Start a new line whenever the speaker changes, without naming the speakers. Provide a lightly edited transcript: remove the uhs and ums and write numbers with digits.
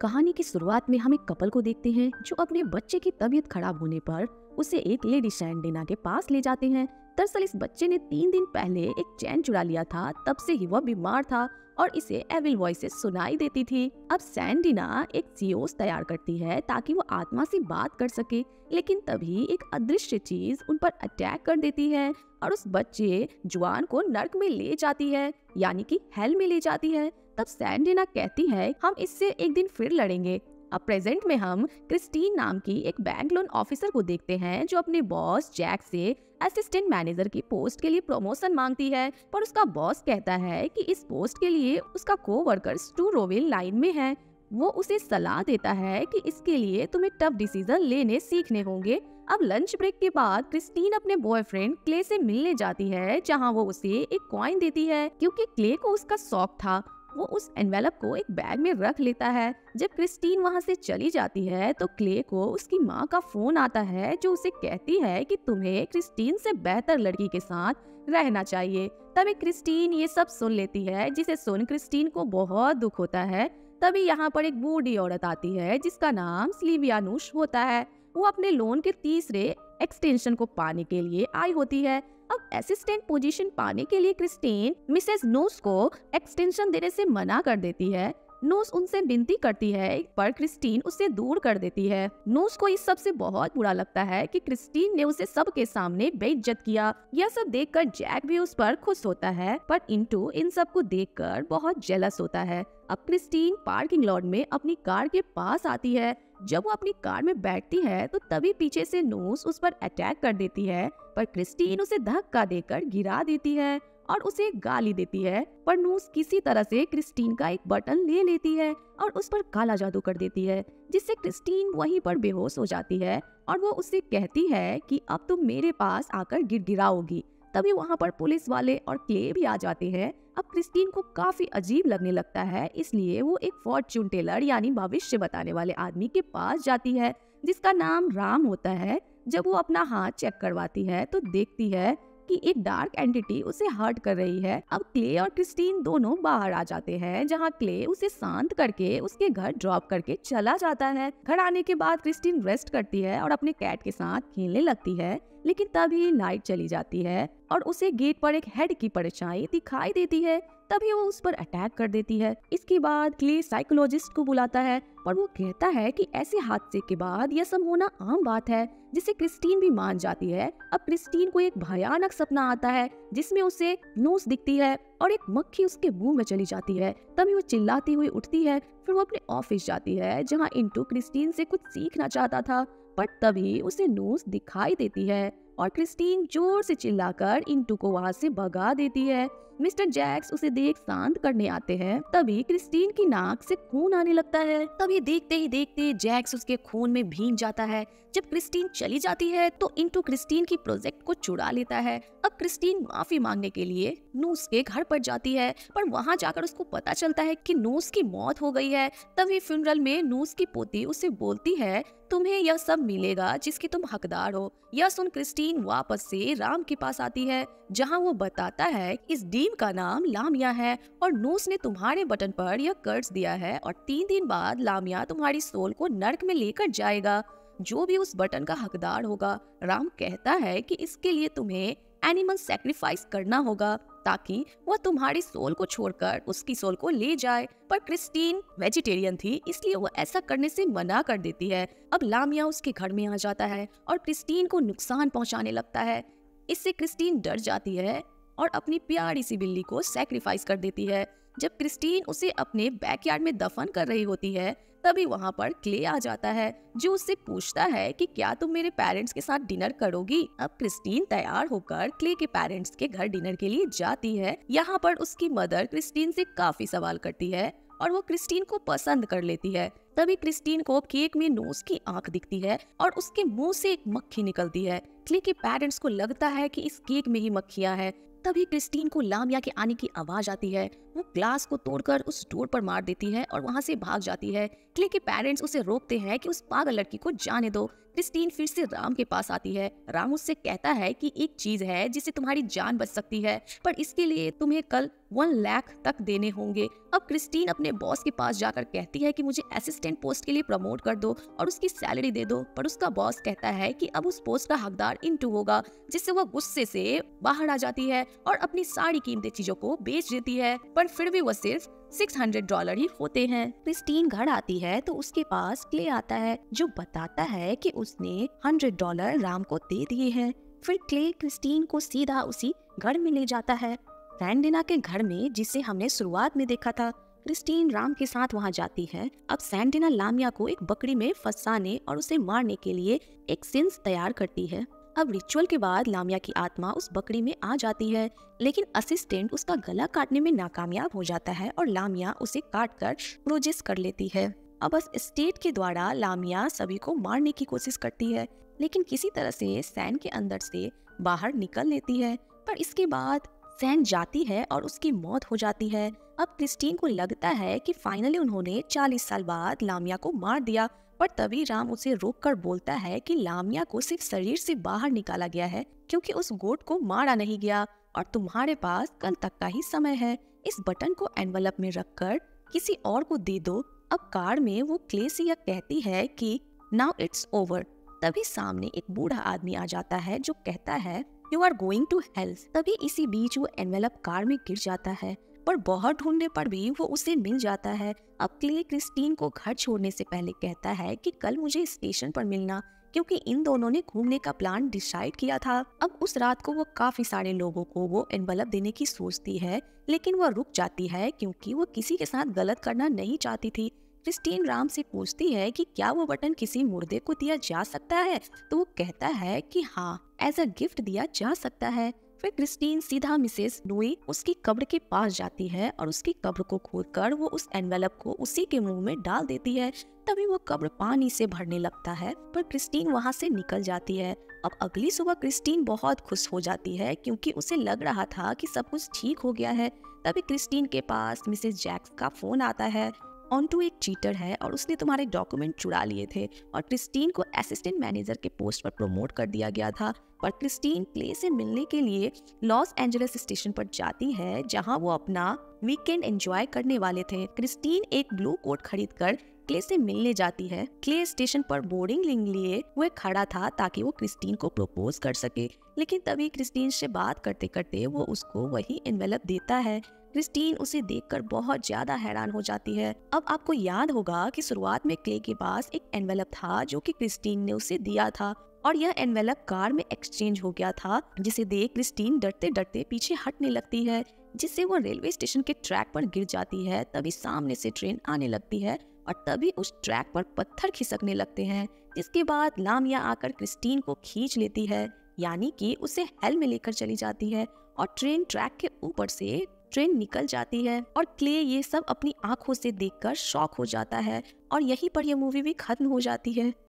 कहानी की शुरुआत में हम एक कपल को देखते हैं जो अपने बच्चे की तबीयत खराब होने पर उसे एक लेडी सैंडिना के पास ले जाते हैं। दरअसल इस बच्चे ने 3 दिन पहले एक चैन चुरा लिया था, तब से ही वह बीमार था और इसे एविल वॉइसेस सुनाई देती थी। अब सैंडिना एक सियोस तैयार करती है ताकि वो आत्मा से बात कर सके, लेकिन तभी एक अदृश्य चीज उन पर अटैक कर देती है और उस बच्चे जुआन को नर्क में ले जाती है, यानी कि हेल में ले जाती है। तब सैंडिना कहती है हम इससे एक दिन फिर लड़ेंगे। अब प्रेजेंट में हम क्रिस्टीन नाम की एक बैंक लोन ऑफिसर को देखते हैं जो अपने बॉस जैक से असिस्टेंट मैनेजर की पोस्ट के लिए प्रमोशन मांगती है, पर उसका बॉस कहता है कि इस पोस्ट के लिए उसका कोवर्कर स्टू रोवेल लाइन में है। वो उसे सलाह देता है कि इसके लिए तुम्हें टफ डिसीजन लेने सीखने होंगे। अब लंच ब्रेक के बाद क्रिस्टीन अपने बॉयफ्रेंड क्ले से मिलने जाती है, जहां वो उसे एक कॉइन देती है क्योंकि क्ले को उसका शौक था। वो उस एनवेलप को एक बैग में रख लेता है। जब क्रिस्टीन वहां से चली जाती है तो क्ले को उसकी माँ का फोन आता है जो उसे कहती है कि तुम्हें क्रिस्टीन से बेहतर लड़की के साथ रहना चाहिए। तभी क्रिस्टीन ये सब सुन लेती है, जिसे सुन क्रिस्टीन को बहुत दुख होता है। तभी यहाँ पर एक बूढ़ी औरत आती है जिसका नाम स्लीवियानुश होता है। वो अपने लोन के तीसरे एक्सटेंशन को पाने के लिए आई होती है। अब असिस्टेंट पोजीशन पाने के लिए क्रिस्टीन मिसेस नोस को एक्सटेंशन देने से मना कर देती है। नोस उनसे विनती करती है पर क्रिस्टीन उसे दूर कर देती है। नोस को इस सब से बहुत बुरा लगता है कि क्रिस्टीन ने उसे सबके सामने बेइज्जत किया। यह सब देखकर जैक भी उस पर खुश होता है, पर इंटू इन सब को देखकर बहुत जेलस होता है। अब क्रिस्टीन पार्किंग लॉट में अपनी कार के पास आती है। जब वो अपनी कार में बैठती है तो तभी पीछे से नोस उस पर अटैक कर देती है, पर क्रिस्टीन उसे धक्का देकर गिरा देती है और उसे गाली देती है। पर नोस किसी तरह से क्रिस्टीन का एक बटन ले लेती है और उस पर काला जादू कर देती है, जिससे क्रिस्टीन वहीं पर बेहोश हो जाती है और वो उससे कहती है कि अब तुम मेरे पास आकर गिड़गिड़ाओगी। तभी वहाँ पर पुलिस वाले और क्ले भी आ जाते हैं। अब क्रिस्टीन को काफी अजीब लगने लगता है, इसलिए वो एक फॉर्च्यून टेलर यानी भविष्य बताने वाले आदमी के पास जाती है जिसका नाम राम होता है। जब वो अपना हाथ चेक करवाती है तो देखती है कि एक डार्क एंटिटी उसे हर्ट कर रही है। अब क्ले और क्रिस्टीन दोनों बाहर आ जाते हैं, जहां क्ले उसे शांत करके उसके घर ड्रॉप करके चला जाता है। घर आने के बाद क्रिस्टीन रेस्ट करती है और अपने कैट के साथ खेलने लगती है, लेकिन तभी लाइट चली जाती है और उसे गेट पर एक हेड की परछाई दिखाई देती है। तभी वो उस पर अटैक कर देती है। इसके बाद क्ले साइकोलॉजिस्ट को बुलाता है, पर वो कहता है कि ऐसे हादसे के बाद यह सब होना आम बात है, जिसे क्रिस्टीन भी मान जाती है। अब क्रिस्टीन को एक भयानक सपना आता है जिसमें उसे नोस दिखती है और एक मक्खी उसके मुंह में चली जाती है। तभी वो चिल्लाती हुई उठती है। फिर वो अपने ऑफिस जाती है जहाँ इंटू क्रिस्टीन से कुछ सीखना चाहता था, पर तभी उसे नोस दिखाई देती है और क्रिस्टीन जोर से चिल्लाकर इंटू को वहाँ से भगा देती है। मिस्टर जैक्स उसे देख शांत करने आते हैं। तभी क्रिस्टीन की नाक से खून आने लगता है। तभी देखते ही देखते जैक्स उसके खून में भीग जाता है। जब क्रिस्टीन चली जाती है तो इंटू क्रिस्टीन की प्रोजेक्ट को चुरा लेता है। अब क्रिस्टीन माफी मांगने के लिए नोस के घर पर जाती है, पर वहाँ जाकर उसको पता चलता है कि नोस की मौत हो गई है। तभी फ्यूनरल में नोस की पोती उसे बोलती है तुम्हें यह सब मिलेगा जिसकी तुम हकदार हो। यह सुन क्रिस्टीन वापस से राम के पास आती है, जहां वो बताता है इस डीम का नाम लामिया है और नोस ने तुम्हारे बटन पर यह कर्ज दिया है और 3 दिन बाद लामिया तुम्हारी सोल को नर्क में लेकर जाएगा। जो भी उस बटन का हकदार होगा, राम कहता है कि इसके लिए तुम्हें एनिमल सैक्रिफाइस करना होगा ताकि वह तुम्हारी सोल को छोड़कर उसकी सोल को ले जाए। पर क्रिस्टीन वेजिटेरियन थी, इसलिए वो ऐसा करने से मना कर देती है। अब लामिया उसके घर में आ जाता है और क्रिस्टीन को नुकसान पहुंचाने लगता है। इससे क्रिस्टीन डर जाती है और अपनी प्यारी सी बिल्ली को सैक्रिफाइस कर देती है। जब क्रिस्टीन उसे अपने बैकयार्ड में दफन कर रही होती है, तभी वहाँ पर क्ले आ जाता है जो उससे पूछता है कि क्या तुम मेरे पेरेंट्स के साथ डिनर करोगी। अब क्रिस्टीन तैयार होकर क्ले के पेरेंट्स के घर डिनर के लिए जाती है। यहाँ पर उसकी मदर क्रिस्टीन से काफी सवाल करती है और वो क्रिस्टीन को पसंद कर लेती है। तभी क्रिस्टीन को केक में नोस की आंख दिखती है और उसके मुंह से एक मक्खी निकलती है। क्ले के पेरेंट्स को लगता है कि इस केक में ही मक्खियां हैं। तभी क्रिस्टीन को लामिया के आने की आवाज आती है। वो ग्लास को तोड़कर उस डोर पर मार देती है और वहाँ से भाग जाती है। क्ले के पेरेंट्स उसे रोकते हैं कि उस पागल लड़की को जाने दो। क्रिस्टीन फिर से राम के पास आती है। राम उससे कहता है कि एक चीज है जिससे तुम्हारी जान बच सकती है, पर इसके लिए तुम्हें कल 1 लाख तक देने होंगे। अब क्रिस्टीन अपने बॉस के पास जाकर कहती है कि मुझे असिस्टेंट पोस्ट के लिए प्रमोट कर दो और उसकी सैलरी दे दो, पर उसका बॉस कहता है कि अब उस पोस्ट का हकदार इंटू होगा, जिससे वो गुस्से से बाहर आ जाती है और अपनी सारी कीमती चीजों को बेच देती है, पर फिर भी वो सिर्फ $600 ही होते हैं। क्रिस्टीन घर आती है तो उसके पास क्ले आता है जो बताता है कि उसने $100 राम को दे दिए हैं। फिर क्ले क्रिस्टीन को सीधा उसी घर में ले जाता है, सैंडिना के घर में, जिसे हमने शुरुआत में देखा था। क्रिस्टीन राम के साथ वहां जाती है। अब सैंडिना लामिया को एक बकरी में फंसाने और उसे मारने के लिए एक सिंस तैयार करती है। अब रिचुअल के बाद लामिया की आत्मा उस बकरी में आ जाती है, लेकिन असिस्टेंट उसका गला काटने में नाकामयाब हो जाता है और लामिया उसे काटकर प्रोजेस कर लेती है। अब बस स्टेट के द्वारा लामिया सभी को मारने की कोशिश करती है, लेकिन किसी तरह से सैन के अंदर से बाहर निकल लेती है। पर इसके बाद सैन जाती है और उसकी मौत हो जाती है। अब क्रिस्टीन को लगता है कि फाइनली उन्होंने 40 साल बाद लामिया को मार दिया, पर तभी राम उसे रोककर बोलता है कि लामिया को सिर्फ शरीर से बाहर निकाला गया है, क्योंकि उस गोट को मारा नहीं गया और तुम्हारे पास कल तक का ही समय है। इस बटन को एनवलप में रखकर किसी और को दे दो। अब कार में वो क्ले से यह कहती है कि नाउ इट्स ओवर। तभी सामने एक बूढ़ा आदमी आ जाता है जो कहता है you are going to hell. तभी इसी बीच वो एनवेलप कार में गिर जाता है, पर बहुत ढूंढने पर भी वो उसे मिल जाता है। अब क्ले क्रिस्टीन को घर छोड़ने से पहले कहता है कि कल मुझे स्टेशन पर मिलना, क्योंकि इन दोनों ने घूमने का प्लान डिसाइड किया था। अब उस रात को वो काफी सारे लोगों को वो एनवलप देने की सोचती है, लेकिन वो रुक जाती है क्योंकि वो किसी के साथ गलत करना नहीं चाहती थी। क्रिस्टीन राम से पूछती है कि क्या वो बटन किसी मुर्दे को दिया जा सकता है, तो वो कहता है कि हाँ, एज अ गिफ्ट दिया जा सकता है। फिर क्रिस्टीन सीधा मिसेस नोई उसकी कब्र के पास जाती है और उसकी कब्र को खोदकर वो उस एनवेलप को उसी के मुंह में डाल देती है। तभी वो कब्र पानी से भरने लगता है, पर क्रिस्टीन वहाँ से निकल जाती है। अब अगली सुबह क्रिस्टीन बहुत खुश हो जाती है क्योंकि उसे लग रहा था कि सब कुछ ठीक हो गया है। तभी क्रिस्टीन के पास मिसेस जैक्स का फोन आता है। ऑन्टू एक चीटर है और उसने तुम्हारे डॉक्यूमेंट चुरा लिए थे और क्रिस्टीन को असिस्टेंट मैनेजर के पोस्ट पर प्रमोट कर दिया गया था। पर क्रिस्टीन क्ले से मिलने के लिए लॉस एंजलिस स्टेशन पर जाती है, जहां वो अपना वीकेंड एंजॉय करने वाले थे। क्रिस्टीन एक ब्लू कोट खरीदकर क्ले से मिलने जाती है। क्ले स्टेशन पर बोर्डिंग लिए हुए खड़ा था ताकि वो क्रिस्टीन को प्रपोज कर सके, लेकिन तभी क्रिस्टीन से बात करते करते वो उसको वही एनवेलप देता है। क्रिस्टीन उसे देखकर बहुत ज्यादा हैरान हो जाती है। अब आपको याद होगा कि शुरुआत में क्ले के पास एक एनवेलप था जो कि क्रिस्टीन ने उसे दिया था और यह एनवेलप कार में एक्सचेंज हो गया था, जिसे देख क्रिस्टीन डरते डरते पीछे हटने लगती है, जिससे वो रेलवे स्टेशन के ट्रैक पर गिर जाती है। तभी सामने से ट्रेन आने लगती है और तभी उस ट्रैक पर पत्थर खिसकने लगते हैं, जिसके बाद लामिया आकर क्रिस्टीन को खींच लेती है, यानी कि उसे हेल में लेकर चली जाती है और ट्रेन ट्रैक के ऊपर से ट्रेन निकल जाती है और क्ले ये सब अपनी आंखों से देखकर शॉक हो जाता है और यहीं पर यह मूवी भी खत्म हो जाती है।